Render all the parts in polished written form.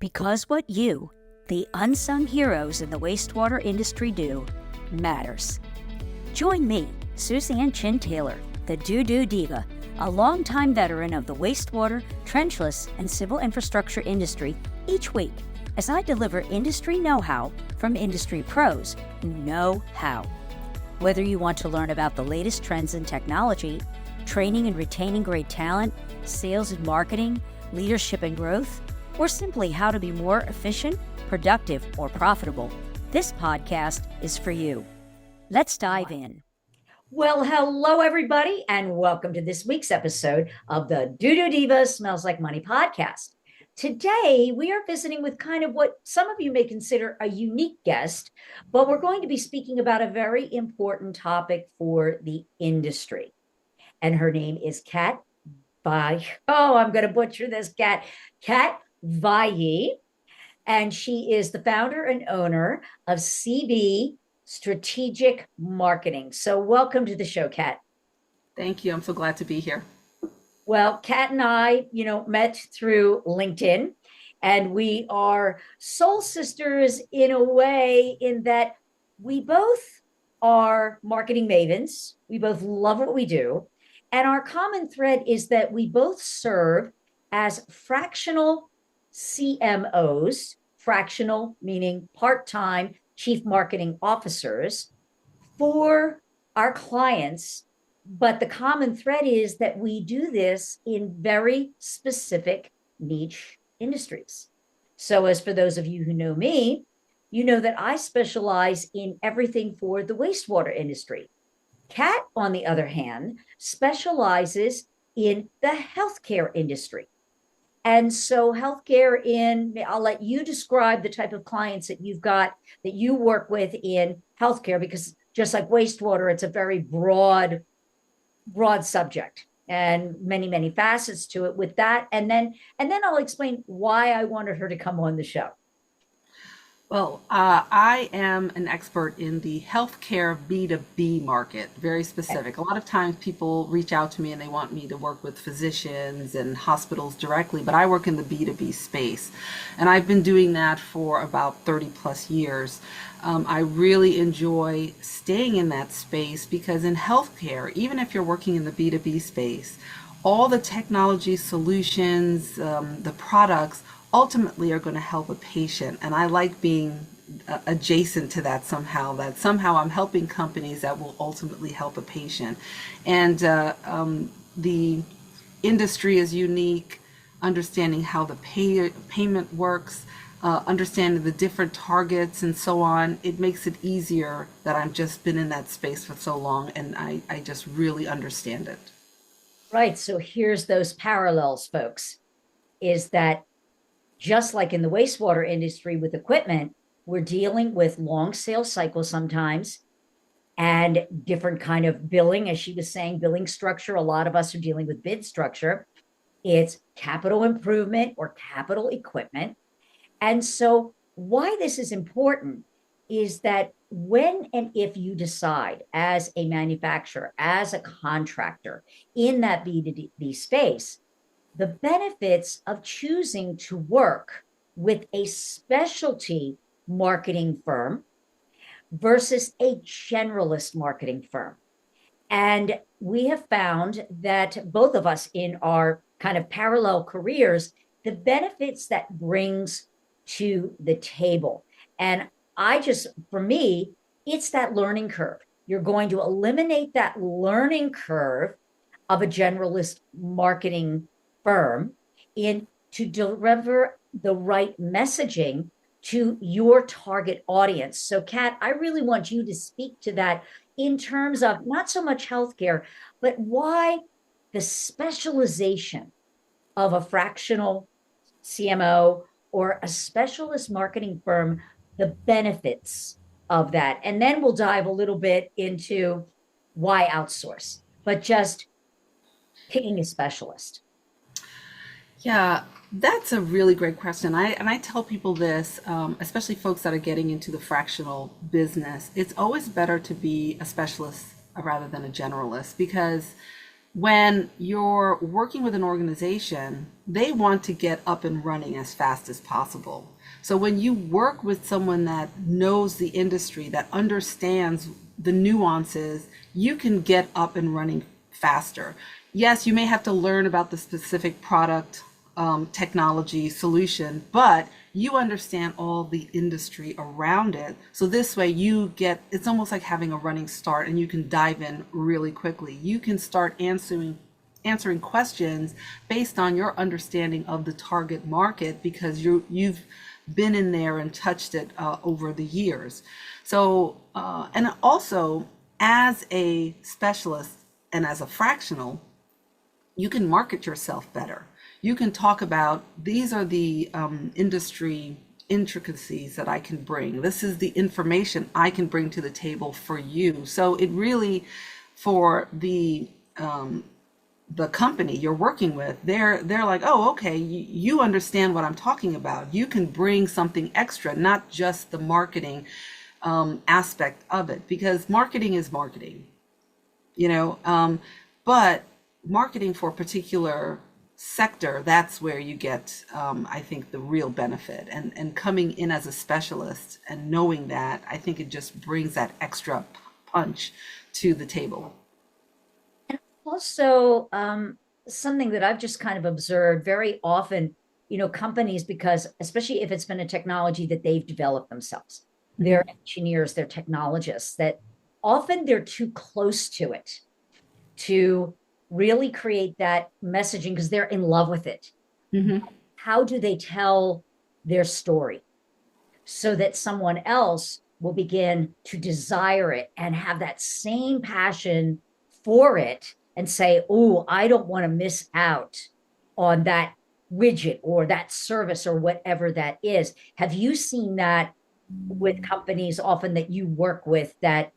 Because what you, the unsung heroes in the wastewater industry, do matters. Join me, Suzan Chin-Taylor, the DooDoo Diva, a longtime veteran of the wastewater, trenchless, and civil infrastructure industry each week as I deliver industry know-how from industry pros who know how. Whether you want to learn about the latest trends in technology, training and retaining great talent, sales and marketing, leadership and growth, or simply how to be more efficient, productive, or profitable, this podcast is for you. Let's dive in. Well, hello, everybody, and welcome to this week's episode of the DooDoo Diva Smells Like Money podcast. Today, we are visiting with kind of what some of you may consider a unique guest, but we're going to be speaking about a very important topic for the industry. And her name is Cat Valyi. Oh, I'm going to butcher this, Cat Valyi. And she is the founder and owner of CB Strategic Marketing. So welcome to the show, Cat. Thank you. I'm so glad to be here. Well, Cat and I, met through LinkedIn, and we are soul sisters in a way in that we both are marketing mavens. We both love what we do. And our common thread is that we both serve as fractional CMOs, fractional meaning part-time chief marketing officers for our clients. But the common thread is that we do this in very specific niche industries. So as for those of you who know me, you know that I specialize in everything for the wastewater industry. Cat, on the other hand, specializes in the healthcare industry. And so I'll let you describe the type of clients that you've got, that you work with in healthcare, because just like wastewater, it's a very broad subject and many, many facets to it with that. And then I'll explain why I wanted her to come on the show. Well, I am an expert in the healthcare B2B market, very specific. A lot of times people reach out to me and they want me to work with physicians and hospitals directly, but I work in the B2B space. And I've been doing that for about 30 plus years. I really enjoy staying in that space because in healthcare, even if you're working in the B2B space, all the technology solutions, the products, ultimately are going to help a patient. And I like being adjacent to that somehow I'm helping companies that will ultimately help a patient. And the industry is unique, understanding how the payment works, understanding the different targets and so on. It makes it easier that I've just been in that space for so long, and I just really understand it. Right. So here's those parallels, folks, is that just like in the wastewater industry with equipment, we're dealing with long sales cycles sometimes and different kind of billing, as she was saying, billing structure. A lot of us are dealing with bid structure. It's capital improvement or capital equipment. And so why this is important is that when and if you decide as a manufacturer, as a contractor in that B2B space, the benefits of choosing to work with a specialty marketing firm versus a generalist marketing firm. And we have found that both of us in our kind of parallel careers, the benefits that brings to the table. And for me, it's that learning curve. You're going to eliminate that learning curve of a generalist marketing firm to deliver the right messaging to your target audience. So, Kat, I really want you to speak to that in terms of not so much healthcare, but why the specialization of a fractional CMO or a specialist marketing firm, the benefits of that. And then we'll dive a little bit into why outsource, but just picking a specialist. Yeah, that's a really great question. I tell people this, especially folks that are getting into the fractional business. It's always better to be a specialist rather than a generalist, because when you're working with an organization, they want to get up and running as fast as possible. So when you work with someone that knows the industry, that understands the nuances, you can get up and running faster. Yes, you may have to learn about the specific product, technology solution, but you understand all the industry around it. So this way you get, it's almost like having a running start and you can dive in really quickly. You can start answering questions based on your understanding of the target market because you've been in there and touched it over the years. So and also as a specialist and as a fractional, you can market yourself better. You can talk about these are the industry intricacies that I can bring. This is the information I can bring to the table for you. So it really, for the company you're working with, they're like, oh, okay, you understand what I'm talking about. You can bring something extra, not just the marketing aspect of it, because marketing is marketing, you know. But marketing for a particular sector, that's where you get, I think, the real benefit. And coming in as a specialist and knowing that, I think it just brings that extra punch to the table. Also, something that I've just kind of observed very often, companies, because especially if it's been a technology that they've developed themselves, they're Mhm. engineers, they're technologists, that often they're too close to it to really create that messaging because they're in love with it. Mhm. How do they tell their story so that someone else will begin to desire it and have that same passion for it and say, oh, I don't want to miss out on that widget or that service or whatever that is. Have you seen that with companies often that you work with, that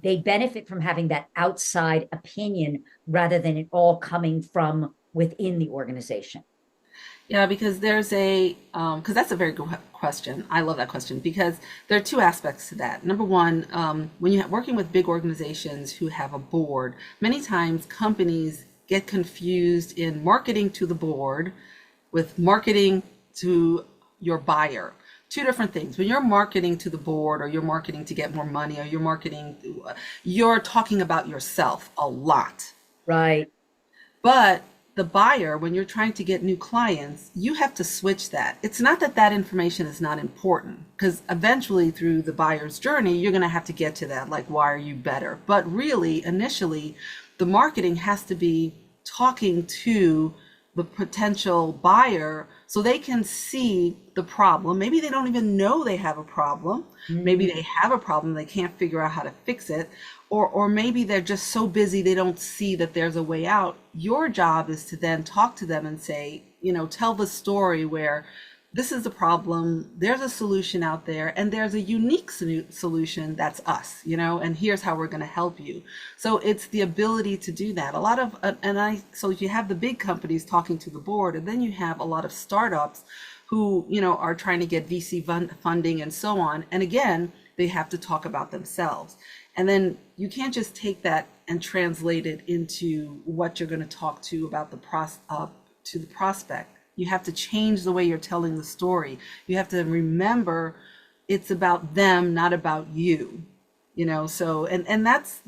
they benefit from having that outside opinion rather than it all coming from within the organization? Yeah, because there's because that's a very good question. I love that question because there are two aspects to that. Number one, when you're working with big organizations who have a board, many times companies get confused in marketing to the board with marketing to your buyer. Two different things. When you're marketing to the board or you're marketing to get more money or you're marketing, you're talking about yourself a lot. Right. But the buyer, when you're trying to get new clients, you have to switch that. It's not that that information is not important, because eventually through the buyer's journey, you're going to have to get to that, like, why are you better? But really, initially, the marketing has to be talking to the potential buyer so they can see the problem. Maybe they don't even know they have a problem. Maybe Mm. they have a problem, they can't figure out how to fix it. Or maybe they're just so busy they don't see that there's a way out. Your job is to then talk to them and say, tell the story where this is the problem, there's a solution out there, and there's a unique solution that's us, and here's how we're going to help you. So it's the ability to do that. A lot of, so you have the big companies talking to the board, and then you have a lot of startups who, are trying to get VC funding and so on. And again, they have to talk about themselves. And then you can't just take that and translate it into what you're going to talk to about to the prospect. You have to change the way you're telling the story. You have to remember it's about them, not about you. So and that's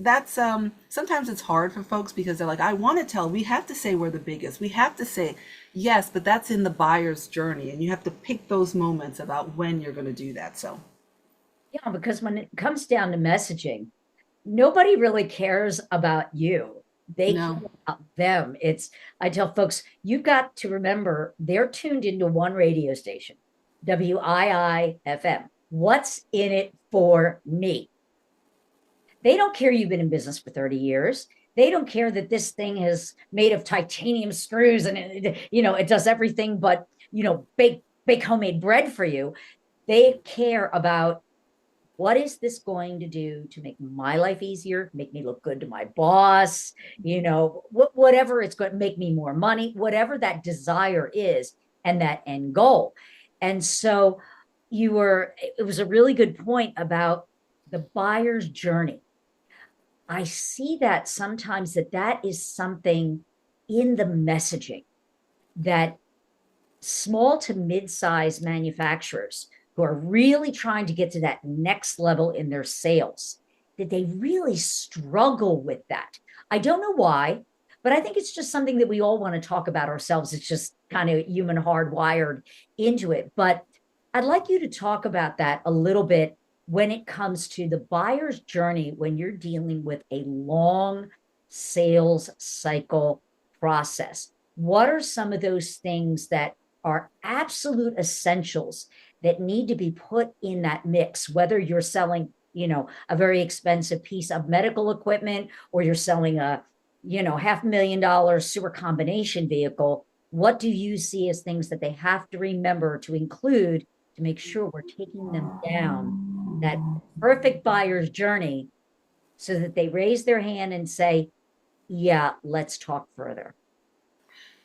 sometimes it's hard for folks because they're like, I want to tell, we have to say we're the biggest. We have to say yes, but that's in the buyer's journey, and you have to pick those moments about when you're going to do that. So Yeah, because when it comes down to messaging, nobody really cares about you. They care no. about them. I tell folks, you've got to remember they're tuned into one radio station, WIIFM. What's in it for me? They don't care you've been in business for 30 years. They don't care that this thing is made of titanium screws and it does everything but, bake homemade bread for you. They care about what is this going to do to make my life easier, make me look good to my boss, whatever it's going to make me more money, whatever that desire is and that end goal. And so it was a really good point about the buyer's journey. I see that sometimes that is something in the messaging that small to mid-size manufacturers who are really trying to get to that next level in their sales, that they really struggle with that. I don't know why, but I think it's just something that we all want to talk about ourselves. It's just kind of human hardwired into it. But I'd like you to talk about that a little bit when it comes to the buyer's journey when you're dealing with a long sales cycle process. What are some of those things that are absolute essentials that need to be put in that mix, whether you're selling, a very expensive piece of medical equipment or you're selling a, $500,000 sewer combination vehicle? What do you see as things that they have to remember to include to make sure we're taking them down that perfect buyer's journey so that they raise their hand and say, yeah, let's talk further?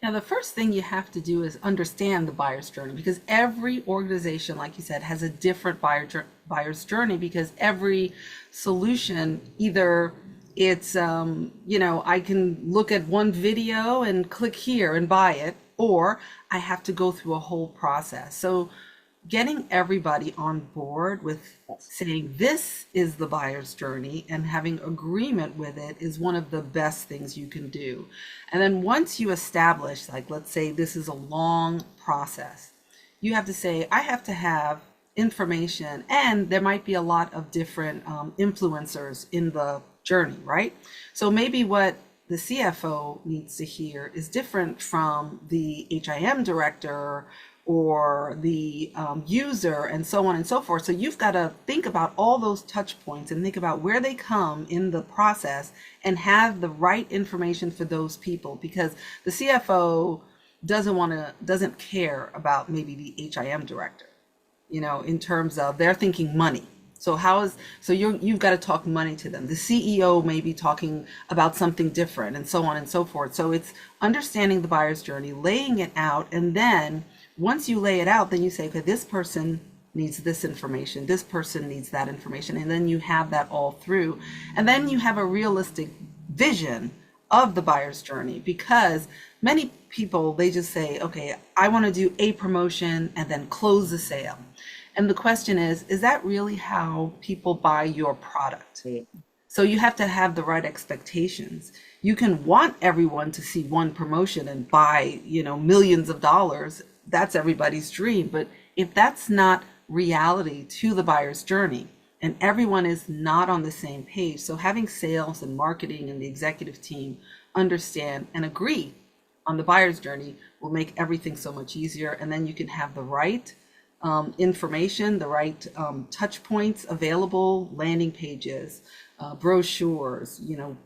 Now, the first thing you have to do is understand the buyer's journey, because every organization, like you said, has a different buyer's journey, because every solution, either it's, I can look at one video and click here and buy it, or I have to go through a whole process. So getting everybody on board with saying this is the buyer's journey and having agreement with it is one of the best things you can do. And then once you establish, like, let's say this is a long process, you have to say, I have to have information, and there might be a lot of different influencers in the journey, right? So maybe what the CFO needs to hear is different from the HIM director or the user, and so on and so forth. So you've got to think about all those touch points and think about where they come in the process and have the right information for those people, because the CFO doesn't care about maybe the HIM director, in terms of they're thinking money. So you've got to talk money to them. The CEO may be talking about something different, and so on and so forth. So it's understanding the buyer's journey, laying it out, and then once you lay it out, then you say, okay, this person needs this information, this person needs that information, and then you have that all through. And then you have a realistic vision of the buyer's journey, because many people, they just say, okay, I want to do a promotion and then close the sale. And the question is that really how people buy your product? So you have to have the right expectations. You can want everyone to see one promotion and buy, millions of dollars. That's everybody's dream. But if that's not reality to the buyer's journey, and everyone is not on the same page, so having sales and marketing and the executive team understand and agree on the buyer's journey will make everything so much easier. And then you can have the right information, the right touch points available, landing pages, brochures,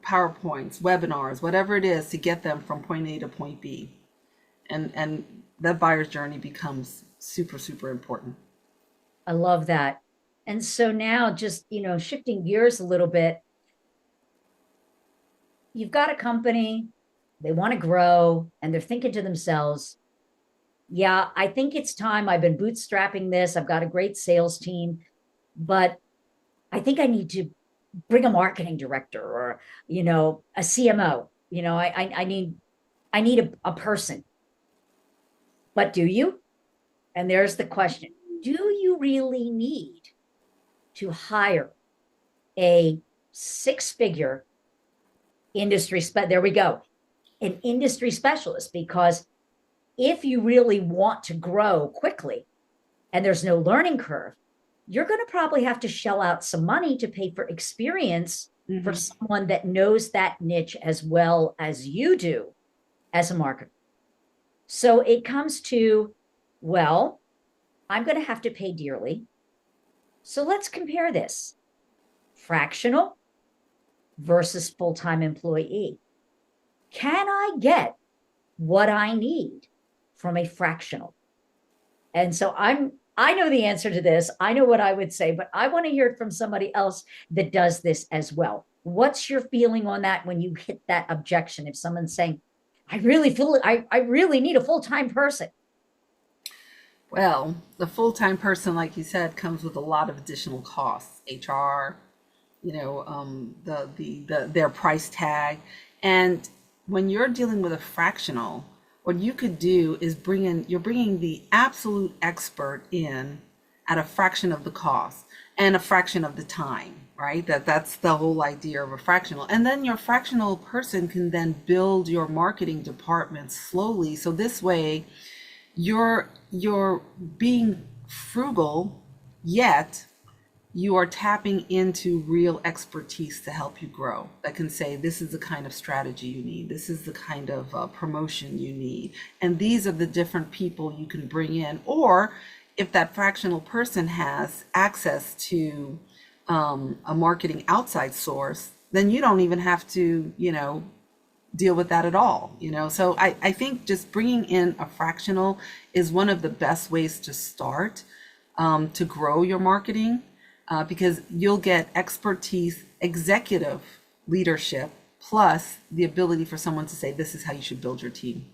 PowerPoints, webinars, whatever it is, to get them from point A to point B. And that buyer's journey becomes super, super important. I love that. And so now just, shifting gears a little bit, you've got a company, they want to grow, and they're thinking to themselves, yeah, I think it's time. I've been bootstrapping this. I've got a great sales team, but I think I need to bring a marketing director or, a CMO. I need a person. But do you? And there's the question. Do you really need to hire a six-figure there we go, an industry specialist? Because if you really want to grow quickly and there's no learning curve, you're going to probably have to shell out some money to pay for experience for someone that knows that niche as well as you do as a marketer. So it comes to, well, I'm going to have to pay dearly. So let's compare this: fractional versus full-time employee. Can I get what I need from a fractional? And so I know the answer to this. I know what I would say, but I want to hear it from somebody else that does this as well. What's your feeling on that when you hit that objection? If someone's saying, I really need a full-time person. Well, the full-time person, like you said, comes with a lot of additional costs, HR, their price tag. And when you're dealing with a fractional, what you could do is you're bringing the absolute expert in at a fraction of the cost and a fraction of the time, right? That's the whole idea of a fractional. And then your fractional person can then build your marketing department slowly. So this way you're being frugal, yet you are tapping into real expertise to help you grow, that can say, this is the kind of strategy you need, this is the kind of promotion you need, and these are the different people you can bring in. Or if that fractional person has access to a marketing outside source, then you don't even have to, deal with that at all. So I think just bringing in a fractional is one of the best ways to start, to grow your marketing, because you'll get expertise, executive leadership, plus the ability for someone to say, this is how you should build your team.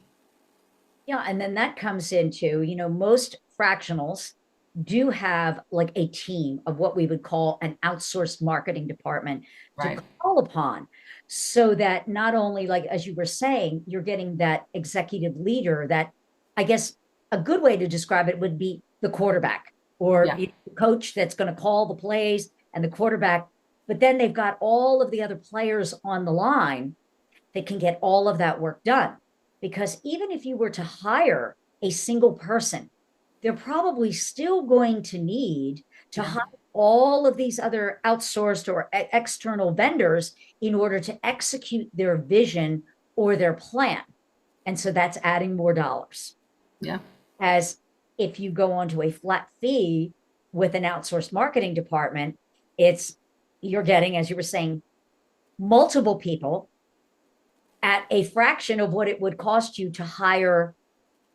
Yeah, and then that comes into, most fractionals do have like a team of what we would call an outsourced marketing department to Right. call upon, so that not only, like as you were saying, you're getting that executive leader that, I guess a good way to describe it would be the quarterback, or Yeah. the coach that's going to call the plays, and the quarterback. But then they've got all of the other players on the line that can get all of that work done. Because even if you were to hire a single person, they're probably still going to need to Yeah. hire all of these other outsourced or external vendors in order to execute their vision or their plan. And so that's adding more dollars. Yeah. As if you go onto a flat fee with an outsourced marketing department, it's you're getting, as you were saying, multiple people at a fraction of what it would cost you to hire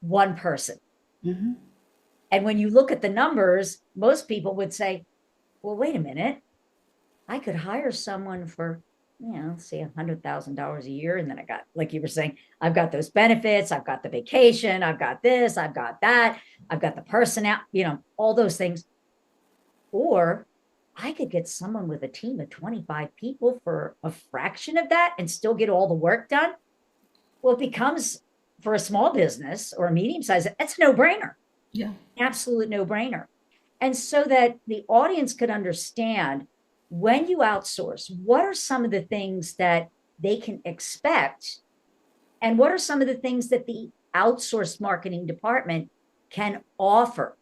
one person. Hmm. And when you look at the numbers, most people would say, well, wait a minute, I could hire someone for, let's say $100,000 a year. And then I got, like you were saying, I've got those benefits, I've got the vacation, I've got this, I've got that, I've got the personnel, all those things. Or I could get someone with a team of 25 people for a fraction of that and still get all the work done. Well, it becomes, for a small business or a medium size, it's a no brainer, Yeah. absolute no brainer. And so that the audience could understand, when you outsource, what are some of the things that they can expect? And what are some of the things that the outsourced marketing department can offer,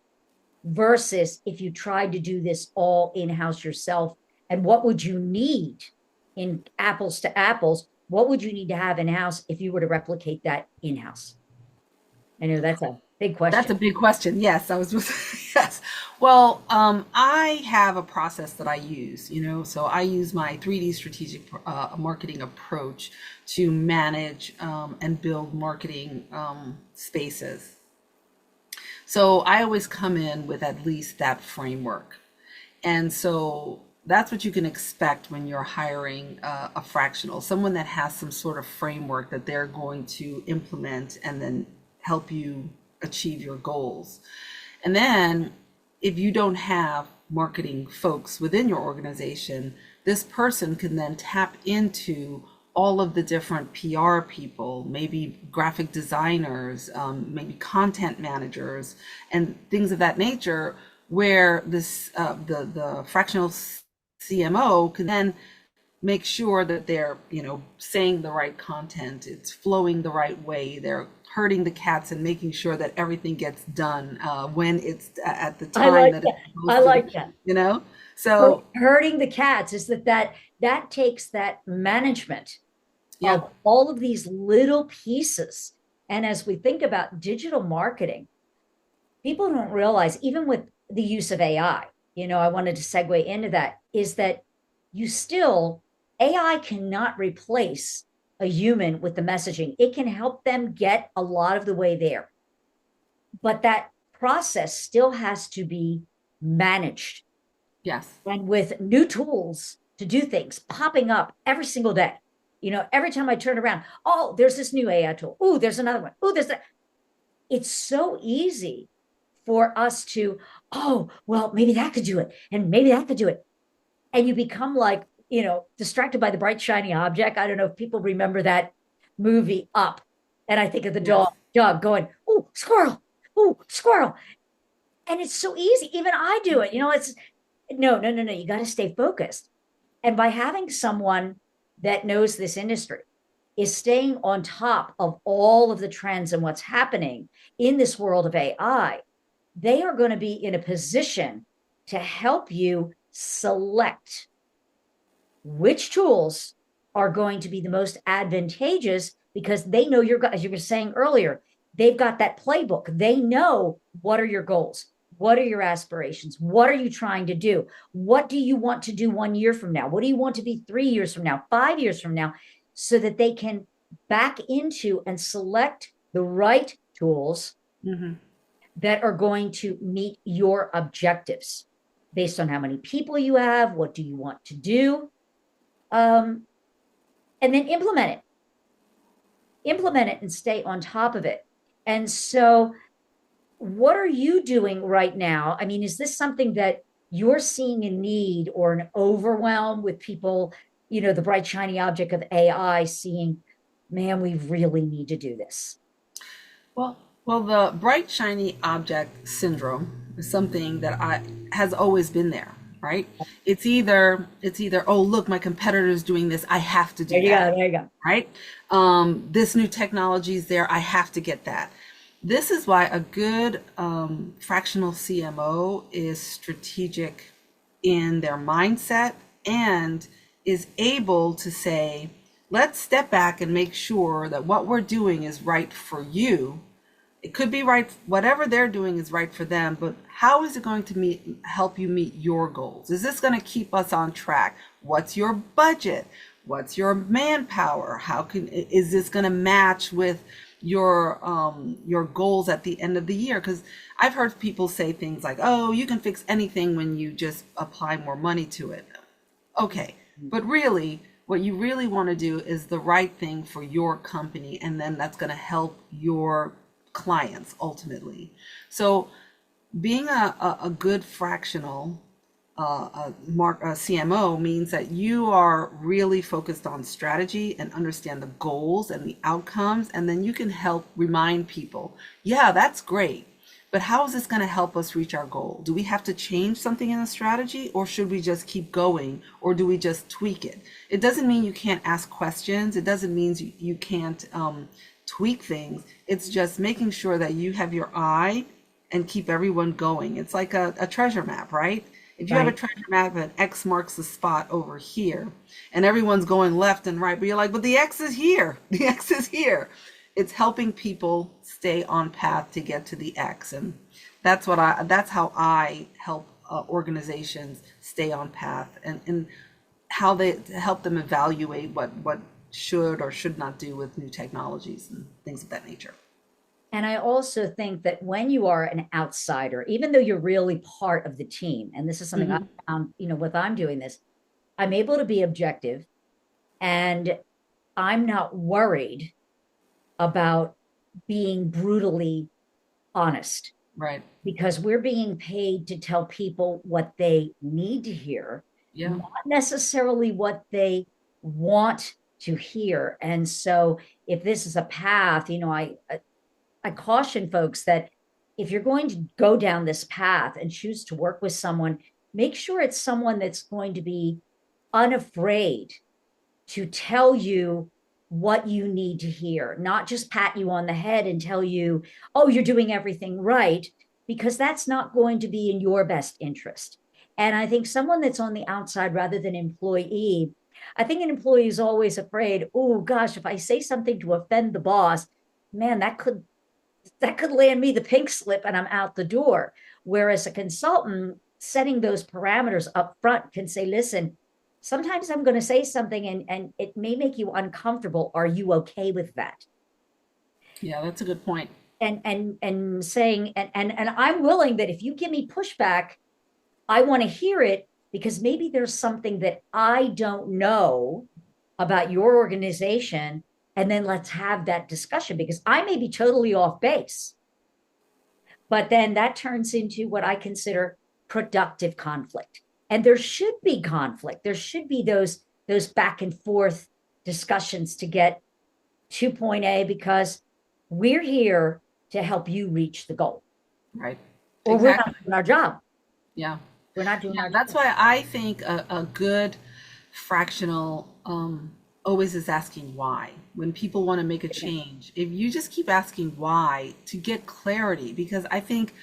versus if you tried to do this all in-house yourself? And what would you need, in apples to apples, what would you need to have in-house if you were to replicate that in-house? I know that's a big That's question. a big question. Yes, I was just, yes. Well, I have a process that I use, so I use my 3D strategic marketing approach to manage and build marketing spaces. So I always come in with at least that framework. And so that's what you can expect when you're hiring a fractional, someone that has some sort of framework that they're going to implement and then help you achieve your goals. And then if you don't have marketing folks within your organization, this person can then tap into all of the different PR people, maybe graphic designers, maybe content managers, and things of that nature, where the fractional CMO can then make sure that they're saying the right content, it's flowing the right way, they're herding the cats and making sure that everything gets done when it's at the I time like that that. it's I supposed to. like that. you know so Hurting the cats is that takes that management yeah. of all of these little pieces. And as we think about digital marketing, people don't realize, even with the use of AI, I wanted to segue into that, is that you still, AI cannot replace a human with the messaging. It can help them get a lot of the way there, but that process still has to be managed. Yes. And with new tools to do things popping up every single day, every time I turn around, oh, there's this new AI tool. Oh, there's another one. Oh, there's that. It's so easy for us to, oh, well, maybe that could do it. And maybe that could do it. And you become like distracted by the bright, shiny object. I don't know if people remember that movie Up. And I think of the Yes. dog going, oh, squirrel, oh, squirrel. And it's so easy. Even I do it. It's no, no, no, no. You got to stay focused. And by having someone that knows this industry is staying on top of all of the trends and what's happening in this world of AI, they are going to be in a position to help you select which tools are going to be the most advantageous because they know as you were saying earlier, they've got that playbook. They know what are your goals? What are your aspirations? What are you trying to do? What do you want to do 1 year from now? What do you want to be 3 years from now, 5 years from now? So that they can back into and select the right tools Hmm. that are going to meet your objectives based on how many people you have, what do you want to do, um, and then implement it and stay on top of it. And so what are you doing right now? I mean, is this something that you're seeing a need or an overwhelm with people, the bright shiny object of AI seeing, man, we really need to do this? Well, the bright shiny object syndrome is something that I has always been there, right? It's either oh look, my competitor is doing this, I have to There do you go. that, There you go. right? This new technology is there, I have to get that. This is why a good fractional CMO is strategic in their mindset and is able to say, let's step back and make sure that what we're doing is right for you. It could be right, whatever they're doing is right for them, but how is it going to help you meet your goals? Is this going to keep us on track? What's your budget? What's your manpower? Is this going to match with your goals at the end of the year? Because I've heard people say things like, oh, you can fix anything when you just apply more money to it. Okay, but really what you really want to do is the right thing for your company, and then that's going to help your clients ultimately. So being a good fractional CMO means that you are really focused on strategy and understand the goals and the outcomes, and then you can help remind people, yeah, that's great, but how is this going to help us reach our goal? Do we have to change something in the strategy, or should we just keep going, or do we just tweak it? It doesn't mean you can't ask questions. It doesn't mean you can't tweak things. It's just making sure that you have your eye and keep everyone going. It's like a treasure map, right? If you have a Right. treasure map and X marks the spot over here, and everyone's going left and right, but you're like, but the X is here. The X is here. It's helping people stay on path to get to the X, and that's how I help organizations stay on path, and how they help them evaluate what should or should not do with new technologies and things of that nature. And I also think that when you are an outsider, even though you're really part of the team, and this is something I Hmm. found, with I'm doing this, I'm able to be objective and I'm not worried about being brutally honest Right. because we're being paid to tell people what they need to hear, Yeah. not necessarily what they want to hear. And so if this is a path, I caution folks that if you're going to go down this path and choose to work with someone, make sure it's someone that's going to be unafraid to tell you what you need to hear, not just pat you on the head and tell you, oh, you're doing everything right, because that's not going to be in your best interest. And I think someone that's on the outside rather than employee, I think an employee is always afraid, oh gosh, if I say something to offend the boss, man, that could land me the pink slip and I'm out the door. Whereas a consultant setting those parameters up front can say, listen, sometimes I'm going to say something and it may make you uncomfortable. Are you okay with that? Yeah, that's a good point. And saying and I'm willing that if you give me pushback, I want to hear it because maybe there's something that I don't know about your organization. And then let's have that discussion because I may be totally off base. But then that turns into what I consider productive conflict. And there should be conflict. There should be those back and forth discussions to get to point A, because we're here to help you reach the goal, Right. or we're not Exactly. doing our job. Yeah. We're not doing Yeah, our that's job. why I think a good fractional always is asking why. When people want to make a change, if you just keep asking why to get clarity, because I think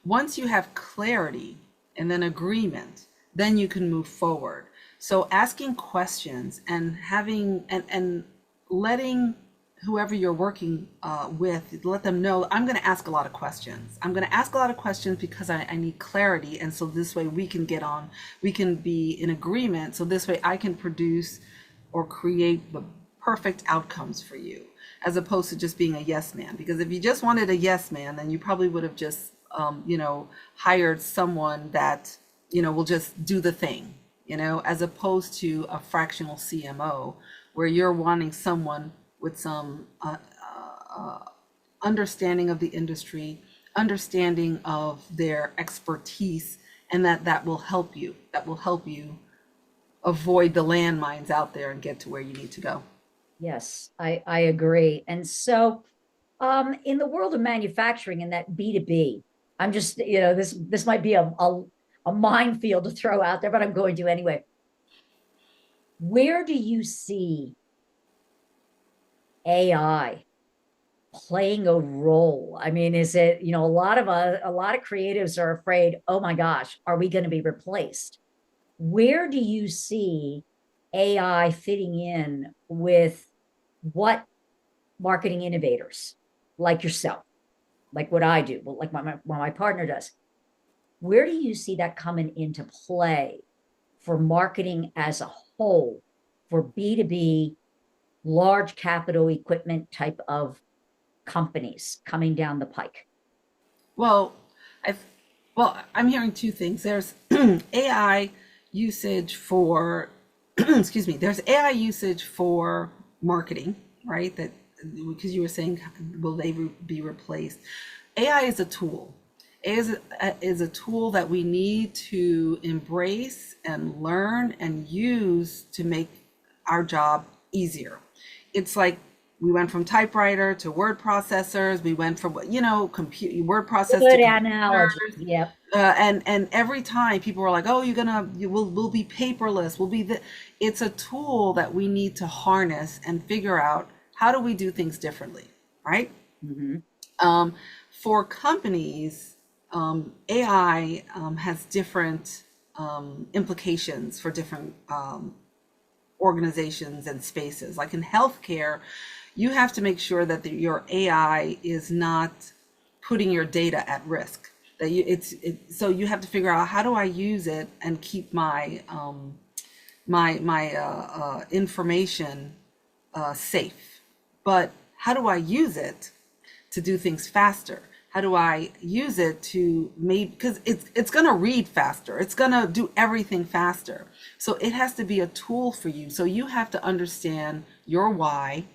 once you have clarity and then agreement, then you can move forward. So asking questions and having and letting whoever you're working with, let them know I'm going to ask a lot of questions. I'm going to ask a lot of questions because I need clarity. And so this way we can get on, we can be in agreement. So this way I can produce or create the perfect outcomes for you, as opposed to just being a yes man. Because if you just wanted a yes man, then you probably would have just, hired someone that, will just do the thing, as opposed to a fractional CMO where you're wanting someone with some understanding of the industry, understanding of their expertise, and that will help you. That will help you avoid the landmines out there and get to where you need to go. Yes, I agree. And so, in the world of manufacturing and that B2B, I'm just, this might be a minefield to throw out there, but I'm going to anyway. Where do you see AI playing a role? I mean, is it, a lot of creatives are afraid, oh my gosh, are we going to be replaced? Where do you see AI fitting in with what marketing innovators like yourself, like what I do, like what my partner does? Where do you see that coming into play for marketing as a whole, for B2B, large capital equipment type of companies coming down the pike? Well, I I'm hearing two things. There's AI usage for excuse me, there's AI usage for marketing, right? That because you were saying, will they be replaced? AI is a tool. Is a tool that we need to embrace and learn and use to make our job easier. It's like we went from typewriter to word processors. We went from compute word process to Good analogy. computers. Yep. And every time people were like, "Oh, we'll be paperless. We'll be the." It's a tool that we need to harness and figure out how do we do things differently, right? Mm-hmm. For companies, AI has different implications for different organizations and spaces. Like in healthcare, you have to make sure that your AI is not putting your data at risk. That so you have to figure out how do I use it and keep my information safe. But how do I use it to do things faster? How do I use it to maybe, because it's going to read faster. It's going to do everything faster. So it has to be a tool for you. So you have to understand your why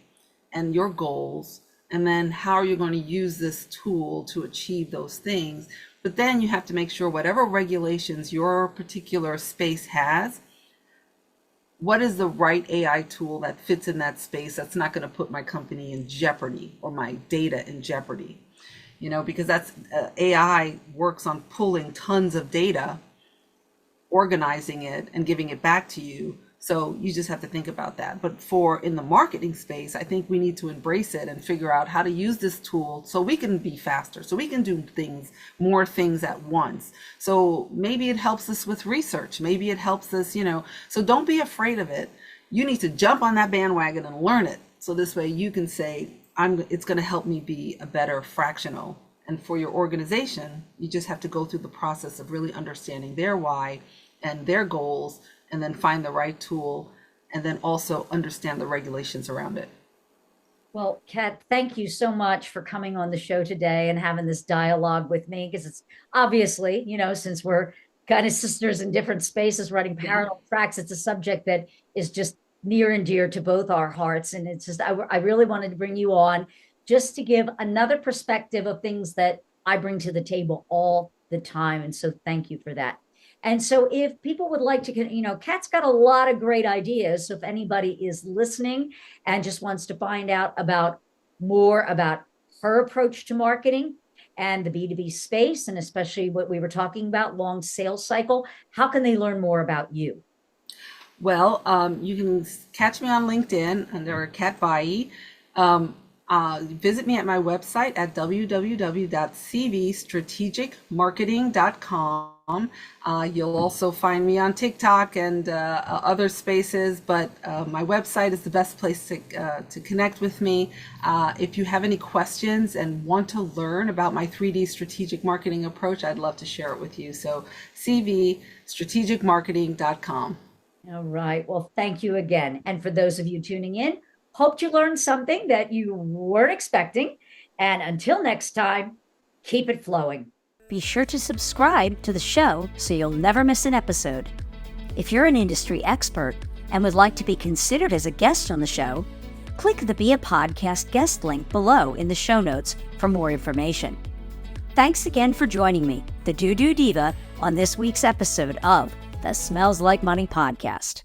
and your goals, and then how are you going to use this tool to achieve those things. But then you have to make sure whatever regulations your particular space has, what is the right AI tool that fits in that space that's not going to put my company in jeopardy or my data in jeopardy? Because that's AI works on pulling tons of data, organizing it, and giving it back to you. So you just have to think about that. But for in the marketing space, I think we need to embrace it and figure out how to use this tool so we can be faster, so we can do more things at once. So maybe it helps us with research. Maybe it helps us, so don't be afraid of it. You need to jump on that bandwagon and learn it. So this way you can say, it's going to help me be a better fractional. And for your organization, you just have to go through the process of really understanding their why and their goals, and then find the right tool, and then also understand the regulations around it. Well, Kat, thank you so much for coming on the show today and having this dialogue with me, because it's obviously, since we're kind of sisters in different spaces running Yeah. parallel tracks, it's a subject that is just near and dear to both our hearts. And it's just, I really wanted to bring you on just to give another perspective of things that I bring to the table all the time. And so thank you for that. And so if people would like to, Kat's got a lot of great ideas. So if anybody is listening and just wants to find out more about her approach to marketing and the B2B space, and especially what we were talking about, long sales cycle, how can they learn more about you? Well, you can catch me on LinkedIn under Cat Valyi. Visit me at my website at www.cvstrategicmarketing.com. You'll also find me on TikTok and other spaces, but my website is the best place to connect with me. If you have any questions and want to learn about my 3D strategic marketing approach, I'd love to share it with you. So cvstrategicmarketing.com. All right. Well, thank you again. And for those of you tuning in, hope you learned something that you weren't expecting. And until next time, keep it flowing. Be sure to subscribe to the show so you'll never miss an episode. If you're an industry expert and would like to be considered as a guest on the show, click the Be a Podcast guest link below in the show notes for more information. Thanks again for joining me, the DooDoo Diva, on this week's episode of the Smells Like Money podcast.